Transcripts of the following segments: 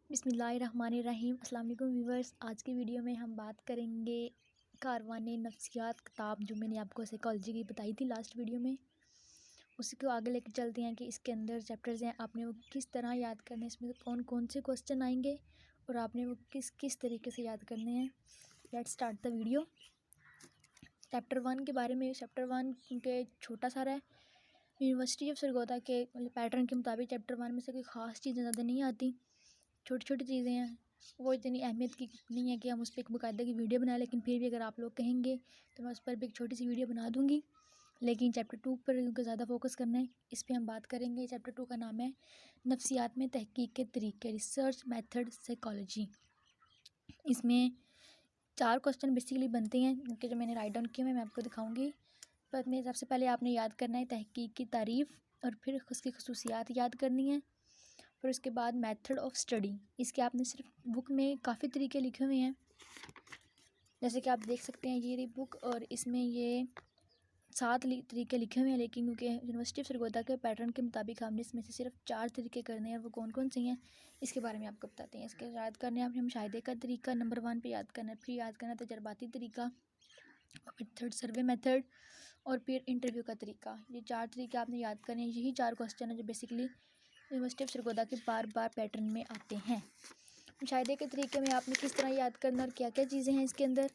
बिस्मिल्लाहिर्रहमानिर्रहीम। अस्सलाम वालेकुम व्यूवर्स। आज की वीडियो में हम बात करेंगे कारवाने नफ्सियात किताब जो मैंने आपको साइकोलॉजी की बताई थी लास्ट वीडियो में, उसी को आगे लेकर चलते हैं कि इसके अंदर चैप्टर्स हैं, आपने वो किस तरह याद करने हैं, इसमें कौन कौन से क्वेश्चन आएंगे और आपने वो किस किस तरीके से याद करने हैं। Let's start the video. Chapter 1 के बारे में, चैप्टर 1 के छोटा सारा है। यूनिवर्सिटी ऑफ सरगोदा के पैटर्न के मुताबिक चैप्टर 1 में से कोई ख़ास चीज़ें ज़्यादा नहीं आती, छोटी छोटी चीज़ें हैं, वो इतनी अहमियत की नहीं है कि हम उस पर एक बाकायदा की वीडियो बनाएं, लेकिन फिर भी अगर आप लोग कहेंगे तो मैं उस पर भी एक छोटी सी वीडियो बना दूंगी। लेकिन चैप्टर 2 पर क्योंकि ज़्यादा फोकस करना है, इस पर हम बात करेंगे। चैप्टर 2 का नाम है नफ्सियात में तहकीक के तरीके, रिसर्च मेथड साइकोलॉजी। इसमें 4 क्वेश्चन बेसिकली बनते हैं, उनके जो मैंने राइट डाउन किए हैं मैं आपको दिखाऊँगी। पर में सबसे पहले आपने याद करना है तहकीक की तारीफ़, और फिर उसकी खसूसियात याद करनी है, फिर उसके बाद मेथड ऑफ स्टडी। इसके आपने सिर्फ बुक में काफ़ी तरीके लिखे हुए हैं, जैसे कि आप देख सकते हैं ये रही बुक, और इसमें ये 7 तरीके लिखे हुए हैं, लेकिन क्योंकि यूनिवर्सिटी ऑफ सरगोदा के पैटर्न के मुताबिक हमने इसमें से सिर्फ 4 तरीके करने हैं। वो कौन कौन से हैं इसके बारे में आपको बताते हैं। इसके याद करने आपने मुशाहिदे का तरीका नंबर 1 पे याद करना है, फिर याद करना तजर्बाती तरीका, और थर्ड सर्वे मेथड, और फिर इंटरव्यू का तरीका। ये 4 तरीके आपने याद करने हैं। यही 4 क्वेश्चन हैं जो बेसिकली यूनिवर्सिटी ऑफ सरगोदा के बार बार पैटर्न में आते हैं। मुशाहिदे के तरीके में आपने किस तरह याद करना और क्या क्या चीज़ें हैं इसके अंदर।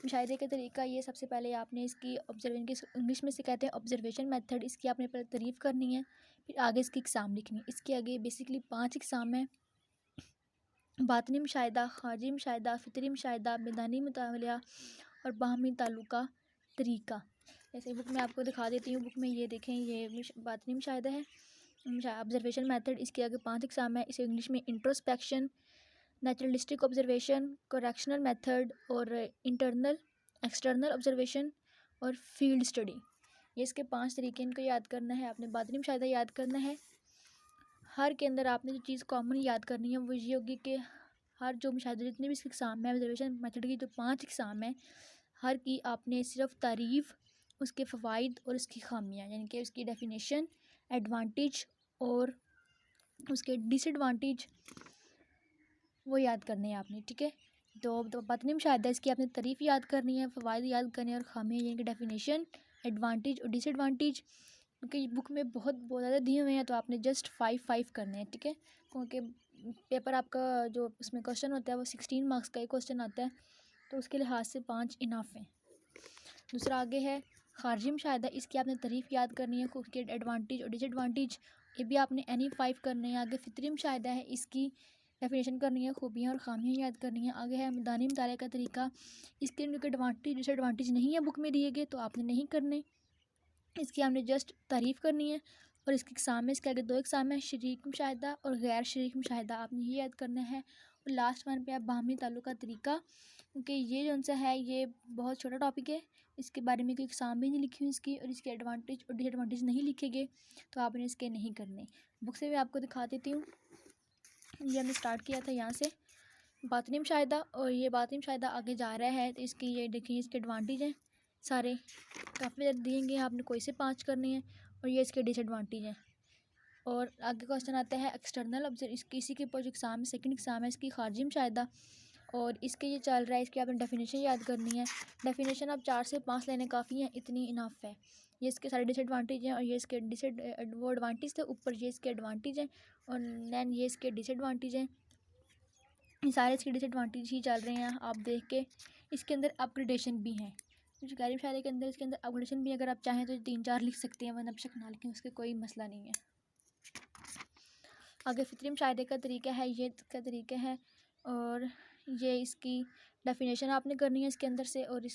मुशाहिदे का तरीका ये, सबसे पहले आपने इसकी ऑब्जर्वेशन की इंग्लिश में से कहते हैं ऑब्जर्वेशन मेथड, इसकी आपने पहले तारीफ़ करनी है, फिर आगे इसकी एग्ज़ाम लिखनी है। इसके आगे बेसिकली 5 एग्ज़ाम है। बातनी मुशाहिदा, खारजी मुशाहिदा, फितरी मुशाहिदा, मैदानी मुतालिया और बाहमी ताल्लुका तरीका। जैसे बुक में आपको दिखा देती हूँ, बुक में ये देखें, ये बातनी मुशाहिदा है, ऑब्जर्वेशन मेथड, इसके आगे 5 एग्ज़ाम है। इसे इंग्लिश में introspection, naturalistic observation, correctional method, और इंटरनल एक्सटर्नल ऑब्जर्वेशन, और फील्ड स्टडी। ये इसके 5 तरीके, इनको याद करना है आपने। बातनी मुशाहिदा याद करना है। हर के अंदर आपने जो चीज़ कॉमन याद करनी है वो ये होगी कि हर जो मुशाहिदा, जितने भी इसके एग्ज़ाम है ऑब्जर्वेशन मेथड की जो 5 एग्ज़ाम है, हर की आपने सिर्फ तारीफ़, उसके फ़वाइद और उसकी खामियाँ, यानी कि उसकी डेफिनेशन, एडवांटेज और उसके डिसएडवांटेज, वो याद करने हैं आपने, ठीक है। तो बातनी मुशाहिदा, इसकी आपने तारीफ़ याद करनी है, फ़वाइद याद करने हैं, और खामियाँ यानी कि डेफिनेशन, एडवांटेज और डिसएडवांटेज। क्योंकि बुक में बहुत ज़्यादा दिए हुए हैं, तो आपने जस्ट 5 करने हैं, ठीक है। क्योंकि पेपर आपका जो उसमें क्वेश्चन होता है वो 16 मार्क्स का एक क्वेश्चन आता है, तो उसके लिहाज से 5 इनाफ हैं। दूसरा आगे है खारजी मुशाहिदा, इसकी आपने तारीफ़ याद करनी है, उसके एडवांटेज और डिसएडवांटेज, ये भी आपने एनी 5 करने हैं। आगे फितरी मुशाहिदा है, इसकी डेफिनेशन करनी है, खूबियाँ और खामियाँ याद करनी है। आगे है मैदानी मुताले का तरीका, इसके एडवांटेज डिसएडवांटेज नहीं है बुक में दिए गए, तो आपने नहीं करने, इसकी हमने जस्ट तारीफ़ करनी है। और इसके एग्ज़ाम में, इसके आगे 2 एग्ज़ाम है, शरीक मुशाहिदा और गैर शरीक मुशाहिदा, आपने ये याद करना है। और लास्ट वन पे आप बाहमी ताल्लुक का तरीका, क्योंकि ये जो सा है ये बहुत छोटा टॉपिक है, इसके बारे में कोई एग्ज़ाम भी नहीं लिखी हुई इसकी, और इसके एडवांटेज और डिसएडवांटेज नहीं लिखे गए, तो आपने इसके नहीं करने। बुक से भी आपको दिखा देती हूँ। ये हमने स्टार्ट किया था यहाँ से बातनी मुशाहिदा, और ये बातनी मुशाहिदा आगे जा रहा है, तो इसकी ये देखिए इसके एडवांटेज हैं सारे, काफ़ी ज़्यादा दिएंगे, आपने कोई से 5 करने हैं, और ये इसके डिसएडवांटेज हैं। और आगे क्वेश्चन आता है एक्सटर्नल ऑब्जर्व, इसी के ऊपर जो एग्ज़ाम सेकंड एग्ज़ाम है इसकी खारजी मुशाहिदा, और इसके ये चल रहा है, इसकी आपने डेफिनेशन याद करनी है। डेफिनेशन आप 4 से 5 लेने काफ़ी हैं, इतनी इनफ है। ये इसके सारे डिसएडवांटेज हैं, और ये इसके वो एडवांटेज थे ऊपर, ये इसके एडवांटेज हैं, और दैन ये इसके डिसएडवांटेज हैं। ये सारे इसके डिसएडवांटेज ही चल रहे हैं, आप देख के। इसके अंदर अपग्रेडेशन भी हैं, जो गैर मुशाहिदे के अंदर, इसके अंदर अपग्रेडेशन भी अगर आप चाहें तो 3-4 लिख सकते हैं, वरना बेशक ना लिखें, उसके कोई मसला नहीं है। आगे फितरी मुशाहिदे का तरीका है, ये इसका तरीका है, और ये इसकी डेफिनेशन आपने करनी है इसके अंदर से, और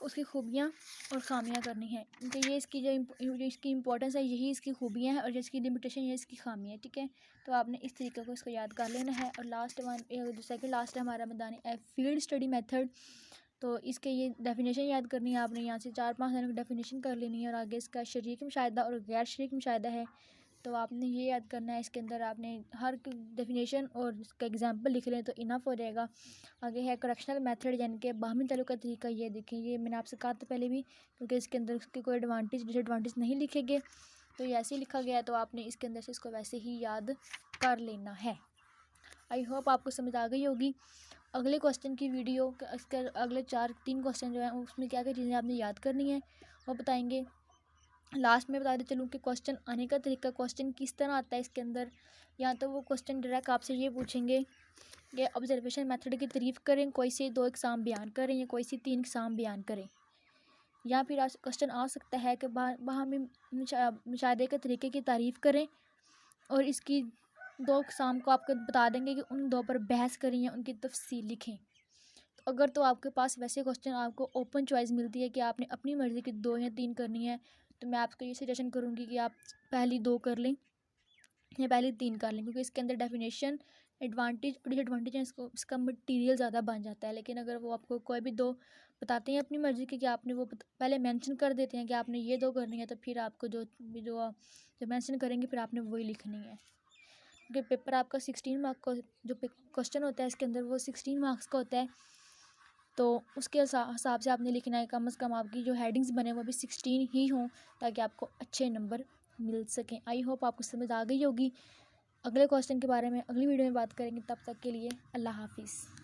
उसकी खूबियाँ और खामियाँ करनी है, क्योंकि ये इसकी जो इसकी इंपॉर्टेंस है यही इसकी खूबियाँ हैं, और जिसकी लिमिटेशन ये इसकी खामियाँ है, ठीक है। तो आपने इस तरीके को इसको याद कर लेना है। और लास्ट वन, जो सेकंड लास्ट है हमारा मैदानी फील्ड स्टडी मेथड, तो इसके ये डेफिनेशन याद करनी है आपने, यहाँ से 4-5 लाइन की डेफिनेशन कर लेनी है। और आगे इसका शरीक मुशाहिदा और गैर शरीक मुशाहिदा है, तो आपने ये याद करना है। इसके अंदर आपने हर डेफिनेशन और उसका एग्जांपल लिख लें तो इनफ हो जाएगा। आगे है करेक्शनल मेथड, यानी कि बाहमी ताल्लुक का तरीका। ये देखें, ये मैंने आपसे कहा था पहले भी, क्योंकि इसके अंदर उसके कोई एडवांटेज डिसएडवांटेज नहीं लिखे गए, तो ये ऐसे ही लिखा गया है, तो आपने इसके अंदर से इसको वैसे ही याद कर लेना है। आई होप आपको समझ आ गई होगी। अगले क्वेश्चन की वीडियो इसके अगले 3 क्वेश्चन जो हैं उसमें क्या क्या चीज़ें आपने याद करनी है वो बताएंगे। लास्ट में बताते चलूँ कि क्वेश्चन आने का तरीका, क्वेश्चन किस तरह आता है इसके अंदर। या तो वो क्वेश्चन डायरेक्ट आपसे ये पूछेंगे कि ऑब्जर्वेशन मेथड की तारीफ़ करें, कोई से 2 एग्ज़ाम बयान करें या कोई से 3 एग्ज़ाम बयान करें। या फिर आज क्वेश्चन आ सकता है कि वहाँ में मुशाहदे के तरीके की तारीफ़ करें और इसकी 2 एग्ज़ाम को आपको बता देंगे कि उन 2 पर बहस करें या उनकी तफसील लिखें। तो अगर तो आपके पास वैसे क्वेश्चन आपको ओपन चॉइस मिलती है कि आपने अपनी मर्ज़ी की 2 या 3 करनी है, तो मैं आपको ये सजेशन करूँगी कि आप पहली 2 कर लें या पहली 3 कर लें, क्योंकि इसके अंदर डेफिनेशन, एडवांटेज और डिसएडवांटेज है, इसका मटेरियल ज़्यादा बन जाता है। लेकिन अगर वो आपको कोई भी 2 बताते हैं अपनी मर्ज़ी के कि आपने वो पहले मेंशन कर देते हैं कि आपने ये 2 करनी है, तो फिर आपको जो जो मेंशन करेंगे फिर आपने वही लिखनी है। क्योंकि पेपर आपका 16 मार्क का जो क्वेश्चन होता है इसके अंदर वो 16 मार्क्स का होता है, तो उसके हिसाब से आपने लिखना है। कम से कम आपकी जो हेडिंग्स बने वो भी 16 ही हों ताकि आपको अच्छे नंबर मिल सकें। आई होप आपको समझ आ गई होगी। अगले क्वेश्चन के बारे में अगली वीडियो में बात करेंगे। तब तक के लिए अल्लाह हाफिज़।